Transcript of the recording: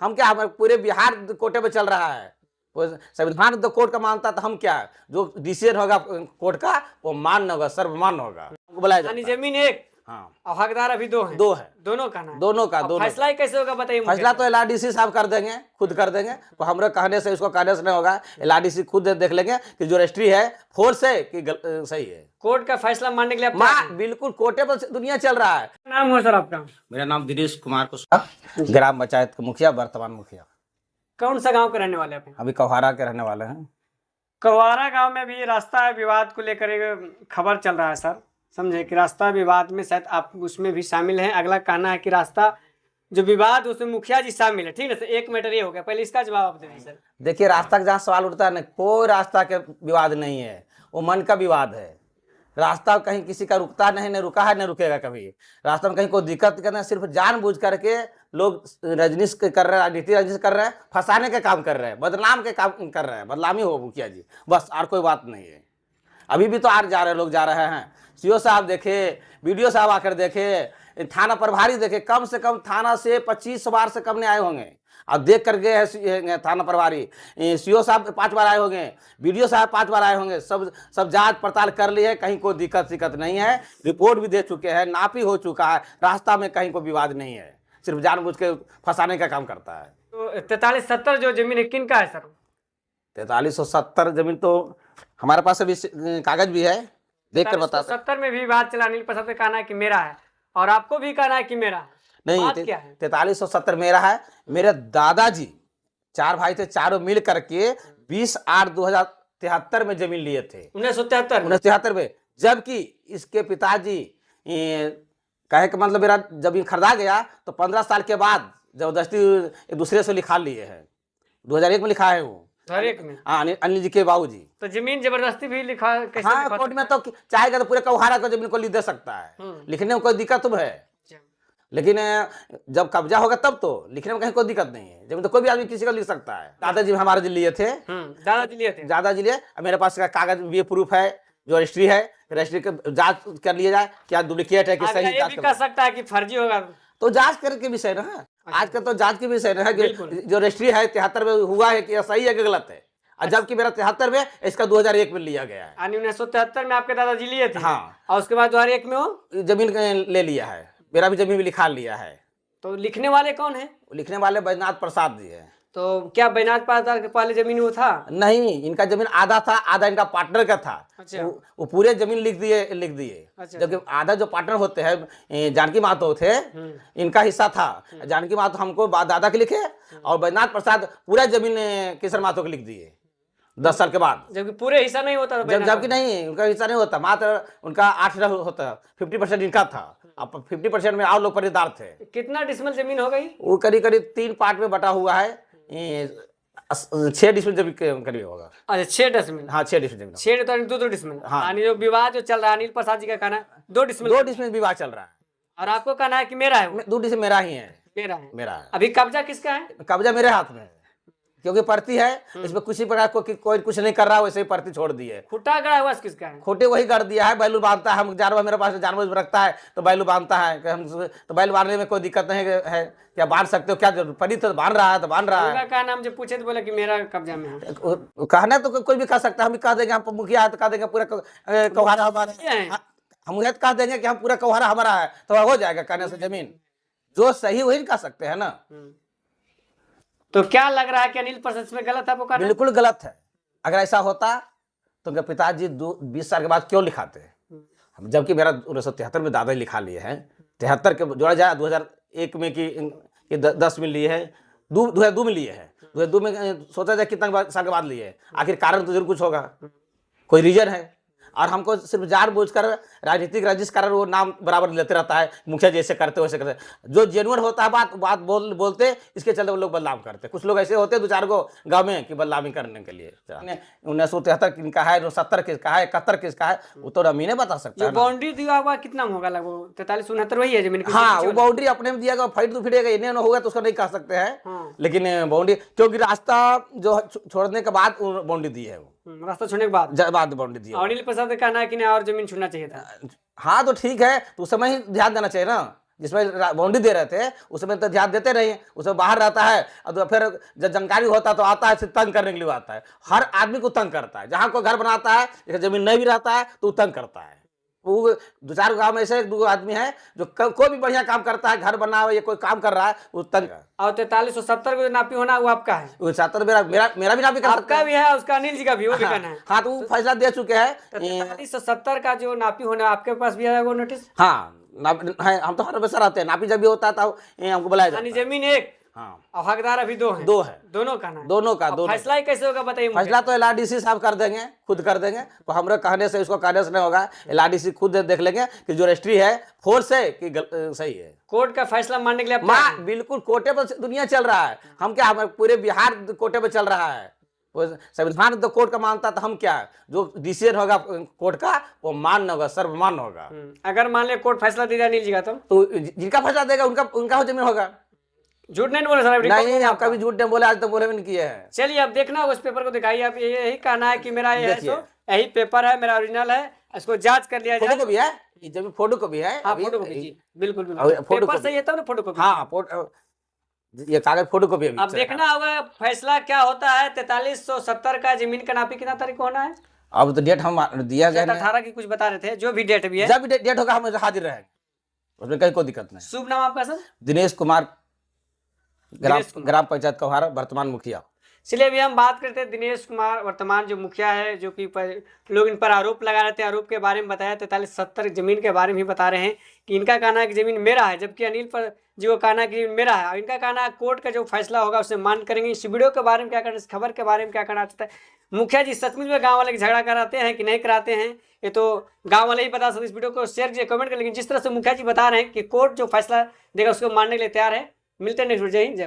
हम क्या, हमारे पूरे बिहार कोटे पे चल रहा है। वो संविधान तो कोर्ट का मानता, तो हम क्या, जो डिसीजन होगा कोर्ट का वो मान्य होगा, सर्वमान्य होगा, बुलाया यानी जाता है। जमीन एक हाँ, और हकदार अभी दो हैं। दो है, दोनों का ना है। दोनों का, अब दोनों फैसला ही कैसे होगा बताइए मुझे। फैसला तो एलआरडीसी साहब कर देंगे, खुद कर देंगे। तो हमारे कहने से, उसको कहने से नहीं होगा। एलआरडीसी खुद देख लेंगे कि जो रजिस्ट्री है फोर्स है कि सही है। कोर्ट का फैसला मानने के लिए आप माँ बिल्कुल कोर्टे पर दुनिया चल रहा है। नाम हुआ सर आपका? मेरा नाम दिनेश कुमार कुशवाहा, ग्राम पंचायत के मुखिया, वर्तमान मुखिया। कौन सा गांव के रहने वाले आप? अभी कौहारा के रहने वाले हैं। कौहारा गांव में भी रास्ता विवाद को लेकर एक खबर चल रहा है सर, समझे कि रास्ता विवाद में शायद आप उसमें भी शामिल हैं। अगला कहना है कि रास्ता जो विवाद उसमें मुखिया जी शामिल है। ठीक है सर, एक मैटर ये हो गया, पहले इसका जवाब आप दीजिए सर। देखिए, रास्ता का जहाँ सवाल उठता है ना, कोई रास्ता के विवाद नहीं है, वो मन का विवाद है। रास्ता कहीं किसी का रुकता नहीं, न रुका है, न रुकेगा कभी। रास्ता में कहीं कोई दिक्कत करना, सिर्फ जानबूझ करके लोग रजनीश कर रहे हैं, राजनीति रजनीश कर रहे हैं, फंसाने के काम कर रहे हैं, बदनाम के काम कर रहे हैं। बदनामी हो मुखिया जी, बस, और कोई बात नहीं है। अभी भी तो आ जा रहे लोग, जा रहे हैं। सीओ साहब देखे, बीडीओ साहब आकर देखे, थाना प्रभारी देखे, कम से कम थाना से 25 बार से कम नहीं आए होंगे। अब देख कर गए हैं थाना प्रभारी, सीओ साहब 5 बार आए होंगे, बीडीओ साहब 5 बार आए होंगे। सब जांच पड़ताल कर ली है, कहीं कोई दिक्कत नहीं है। रिपोर्ट भी दे चुके हैं, नापी हो चुका है, रास्ता में कहीं कोई विवाद नहीं है। सिर्फ जानबूझ के फंसाने का काम करता है। तो 43-70 जो जमीन है किन का है सर? 4370 जमीन तो हमारे पास अभी कागज भी है, देख कर बता। 70 में भी विवाद चला, अनिल प्रसाद का कहना है कि मेरा है और आपको भी कहना है कि मेरा है। नहीं, बात क्या है? 4370 मेरा है। मेरे दादाजी 4 भाई थे, चारों मिल करके 20/8/2073 में जमीन लिए थे। 1973 में, जबकि इसके पिताजी कहे का मतलब, मेरा जमीन खरीदा गया तो 15 साल के बाद जबरदस्ती एक दूसरे से लिखा लिए हैं। 2001 में लिखा है वो, 2001 में। हाँ, अनिल जी के बाबूजी। तो जमीन जबरदस्ती भी लिखा कैसे? हाँ, कोर्ट में तो चाहेगा तो पूरे कौहारा को जमीन को लिख दे सकता है। लिखने में कोई दिक्कत तो है, लेकिन जब कब्जा होगा तब तो लिखने में कहीं कोई दिक्कत नहीं है। जमीन तो कोई भी आदमी किसी का लिख सकता है। दादाजी हमारे जी लिए थे, दादाजी लिए। मेरे पास कागज भी प्रूफ है, जो रजिस्ट्री है, रजिस्ट्री के जांच कर लिया जाए, क्या डुप्लीकेट है कि सही। ये भी कह सकता है कि फर्जी होगा, तो जांच करके विषय ना है। आज का तो जांच के विषय है कि जो रजिस्ट्री है 73 में हुआ है कि सही है कि गलत है। और जबकि मेरा 73 में, इसका 2001 में लिया गया है। 1973 में आपके दादाजी लिए थे। हाँ, और उसके बाद 2001 में वो जमीन ले लिया है। मेरा भी जमीन भी लिखा लिया है। तो लिखने वाले कौन है? लिखने वाले बैजनाथ प्रसाद जी है। तो क्या बैजनाथ प्रसाद के पहले जमीन वो था? नहीं, इनका जमीन आधा था, आधा इनका पार्टनर का था। अच्छा। वो पूरे जमीन लिख दिए। अच्छा। जबकि आधा जो पार्टनर होते हैं, जानकी महतो थे, इनका हिस्सा था। जानकी महतो हमको दादा के लिखे, और बैजनाथ प्रसाद पूरा जमीन किशन महतो को लिख दिए 10 साल के बाद। जबकि पूरे हिस्सा नहीं होता था। जबकि नहीं, उनका हिस्सा नहीं होता, मात्र उनका 8 होता, 50% इनका था। अब 50% में और लोग परिदार थे। कितना डिसमिल जमीन हो गई? वो करीब 3 पार्ट में बटा हुआ है। 6 डिसमिल जमीन करीब होगा। अच्छा, 6 डिसमिल। हाँ, 6 डिसमिल जमीन। 6 तो 2 डिसमिल। हाँ। यानी जो विवाद जो चल रहा है, अनिल प्रसाद जी का कहना 2 डिसमिल। 2 डिसमिल विवाद चल रहा है। और आपको कहना है कि मेरा है? 2 डिसमिल मेरा ही है। मेरा है। अभी कब्जा किसका है? कब्जा मेरे हाथ में है, क्योंकि प्रति है। इसमें किसी प्रकार कोई कुछ नहीं कर रहा, वैसे ही प्रति छोड़ दी है। खुटा गड़ा हुआ किसका है? खोटे वही कर दिया है। बैलू बांधता है, हम जानवर, मेरे पास जानवर रखता है तो बैलू बांधता है। तो बैल बांधने में कोई दिक्कत नहीं है, क्या बांध सकते हो, क्या जरूरत पड़ी तो बांध रहा है, तो बांध रहा है। क्या नाम जब पूछे तो बोला कि मेरा कब्जा में है। कहना तो कोई भी कह सकता है। हम कह देंगे हम मुखिया है, तो कह देंगे पूरा कौहारा हमारा है। हम कह देंगे कि हम पूरा कौहारा हमारा है, तो हो जाएगा कहने से। जमीन जो सही वही कह सकते हैं ना। तो क्या लग रहा है कि अनिल प्रसाद में गलत है? वो बिल्कुल गलत है। अगर ऐसा होता तो उनके पिताजी 20 साल के बाद क्यों लिखाते? जबकि मेरा 1973 में दादा लिखा लिए हैं। 73 के जोड़ा जाए 2001 में कि 10 में लिए है, 2002 में लिए है। 2002 में सोचा जाए कितना साल के बाद लिए है। आखिर कारण तो जरूर कुछ होगा, कोई रीजन है। और हमको सिर्फ जानबूझकर राजनीतिक रजिश कारण वो नाम बराबर लेते रहता है, मुखिया जैसे करते वैसे करते। जो जेन्युइन होता है बात बोलते, इसके चलते वो लोग बदनाम करते। कुछ लोग ऐसे होते 2-4 गो गाँव में कि बदनामी करने के लिए। 1973 किनका है, 70 किसका है, 71 किसका है, वो तो अमीने बता सकता है। बाउंड्री दिया हुआ कितना होगा? लगभग 43-69 वही है जमीन। हाँ, वो बाउंड्री अपने में दिया गया, फाइट तो फिरेगा, इन्हें होगा तो उसका नहीं कह सकते हैं। लेकिन बाउंड्री, क्योंकि रास्ता जो छोड़ने के बाद बाउंड्री दी है, वो रास्ता छोड़ने के बाद बाउंड्री दी है। अनिल प्रसाद का कहना है कि नहीं और जमीन छूटना चाहिए था। हाँ, तो ठीक है, तो उस समय ही ध्यान देना चाहिए ना। जिसमें बाउंड्री दे रहे थे उसमें तो ध्यान देते नहीं, उसमें बाहर रहता है और तो फिर जब जानकारी होता है तो आता है, सिर्फ तंग करने के लिए आता है। हर आदमी को तंग करता है, जहाँ कोई घर बनाता है, जमीन नहीं भी रहता है तो तंग करता है। वो 2-4 गांव में ऐसे 2 आदमी है जो कोई भी बढ़िया काम करता है, घर बना या कोई काम कर रहा है, वो तंग। और 4370 को जो नापी होना वो आपका है? वो 77 मेरा भी नापी कर सकता आपका है। भी है, उसका अनिल जी का भी, वो भी करना है। हाँ, तो वो फैसला दे चुके हैं। 4370 का जो नापी होना आपके पास भी है वो नोटिस? हाँ, है, हम तो हर हमेशा रहते हैं, नापी जब भी होता है तो हमको बुलाया जाता यानी है। जमीन एक हाँ, और हकदार अभी 2 है? 2 है, दोनों का ना? दोनों का, अब दोनों। फैसला ही कैसे होगा बताइए मुझे? फैसला तो LRDC साहब कर देंगे, खुद कर देंगे। तो हमारे कहने से, इसको कहने से नहीं होगा। LRDC खुद देख लेंगे कि जो रजिस्ट्री है फोर्स है कि सही है। कोर्ट का फैसला मानने के लिए आप माँ बिल्कुल कोर्टे पर दुनिया चल रहा है। हम क्या, हमारे पूरे बिहार कोर्टे पर चल रहा है। वो संविधान तो कोर्ट का मानता, तो हम क्या, जो डिसीजन होगा कोर्ट का वो मान्य होगा, सर्वमान्य होगा। अगर मान ले कोर्ट फैसला दे दिया अनिल जी का तो जिनका फैसला देगा उनका हो जमीन होगा। झूठ नहीं बोले सर? नहीं, आप कभी झूठ नहीं बोले, आज तक बोले भी नहीं किए हैं। चलिए अब देखना उस पेपर को दिखाइए। आप यही कहना है कि मेरा ये है, देखिए। सो यही पेपर है, मेरा ओरिजिनल है, इसको जांच कर लिया फोटो जाए। को भी है, जब फोटो को भी है। हाँ, अभी- फोटो कॉपी जी, बिल्कुल अभी बिल्कुल। Photo paper copy. सही है तब ना फोटो कॉपी। हाँ, ये कागज फोटो कॉपी अब देखना होगा फैसला क्या होता है। 4370 का जमीन का नापी कितना तारीख को होना है? अब तो डेट हम दिया गया है। 18 की कुछ बता रहे थे, जो भी डेट भी है। जब भी डेट होगा हम हाजिर रहेंगे, उसमें कहीं कोई दिक्कत नहीं। शुभ नाम आपका सर? दिनेश कुमार, दिनेश कुमार। ग्राम पंचायत कौहारा, वर्तमान मुखिया। चलिए अभी हम बात करते हैं दिनेश कुमार, वर्तमान जो मुखिया है, जो कि लोग इन पर आरोप लगा रहे थे। आरोप के बारे में बताया, 4370 जमीन के बारे में ही बता रहे हैं कि इनका कहना है कि जमीन मेरा है, जबकि अनिल पर जी को कहना है कि मेरा है। और इनका कहना है कोर्ट का जो फैसला होगा उसे मान करेंगे। इस वीडियो के बारे में क्या करना, इस खबर के बारे में क्या करना चाहता है मुखिया जी? सचमुच में गाँव वाले की झगड़ा कराते हैं कि नहीं कराते हैं, ये तो गाँव वाले ही बता सकते। इस वीडियो को शेयर कीजिए, कमेंट कर। लेकिन जिस तरह से मुखिया जी बता रहे हैं कि कोर्ट जो फैसला देगा उसको मानने के लिए तैयार है। मिलते हैं नेक्स्ट वीडियो। जय हिंद, जय भारत।